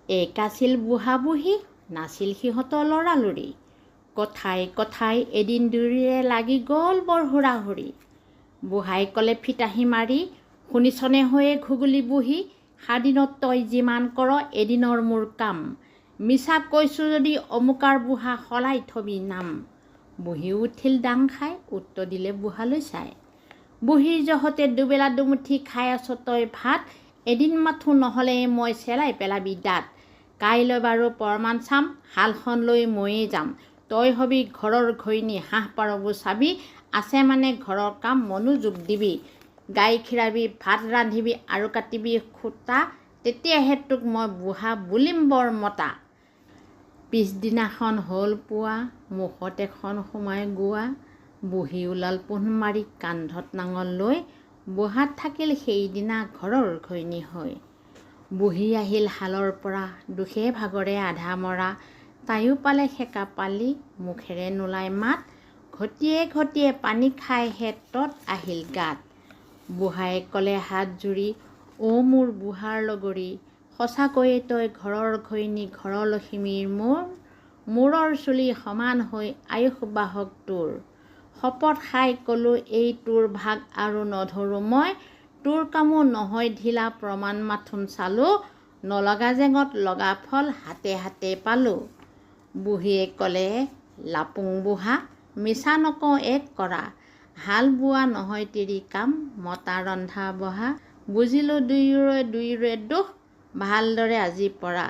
এক আছিল বুঢ়া বুঢ়ী, নাছিল সিহঁতৰ ল'ৰালৰি। কথাই কথাই এদিন দুয়োৰে লাগি গ'ল বৰ হুৰাহুৰি। বুঢ়াই ক'লে ফিতাহী মাৰি, শুনিছনে হৈয়ে ঘুগুলি বুঢ়ী, সাদিনত তই যিমান কৰ এদিনৰ মোৰ কাম। মিছা কৈছোঁ যদি অমুকাৰ বুঢ়া সলাই থবি নাম। বুঢ়ী উঠিল ডাং খাই, উত্তৰ দিলে বুঢ়ালৈ চাই। বুঢ়ীৰ জহতে দুবেলা দুমুঠি খাই আছ তই ভাত, এদিন মাথো নহ'লে মই চেলাই পেলাবি দাঁত। কাইলৈ বাৰু প্ৰমাণ চাম, শালখন লৈ ময়ে যাম। তই হবি ঘৰৰ ঘৈণী, হাঁহ পাৰবোৰ চাবি, আছে মানে ঘৰৰ কাম মনোযোগ দিবি। গাই খীৰাবি, ভাত ৰান্ধিবি আৰু কাটিবি সূতা, তেতিয়াহে তোক মই বুঢ়া বুলিম বৰ মতা। পিছদিনাখন হ'ল পুৱা, মুখত এখন সোমাই গোৱা। বুঢ়ী ওলাল পোন্ধ মাৰি, কান্ধত নাঙল লৈ, বুঢ়াত থাকিল সেইদিনা ঘৰৰ ঘৈণী হৈ। বুঢ়ী আহিল শালৰ পৰা, দুখে ভাগৰে আধা মৰা, তাইও পালে সেকা পালি, মুখেৰে নোলাই মাত। ঘটিয়ে ঘটিয়ে পানী খাই হেতত আহিল গাত। বুঢ়াই ক'লে হাত জুৰি, অ' মোৰ বুঢ়াৰ লগৰী, সঁচাকৈয়ে তই ঘৰৰ ঘৈণী, ঘৰৰ লখিমীৰ মোৰ। মূৰৰ চুলি সমান হৈ আয়ুস বাঢ়ক তোৰ। শপত খাই ক'লোঁ এই তোৰ ভাগ আৰু নধৰোঁ মই, তোৰ কামো নহয় ঢিলা প্ৰমাণ মাথোন চালোঁ, নলগা জেঙত লগা ফল হাতে হাতে পালোঁ। বুঢ়ীয়ে ক'লে লাপুং বুঢ়া, মিছা নকওঁ এক কৰা, হাল বোৱা নহয় তিৰি কাম, মতা ৰন্ধা বঢ়া। বুজিলোঁ দুয়োৰে দুয়োৰে দুখ, ভালদৰে আজিৰ পৰা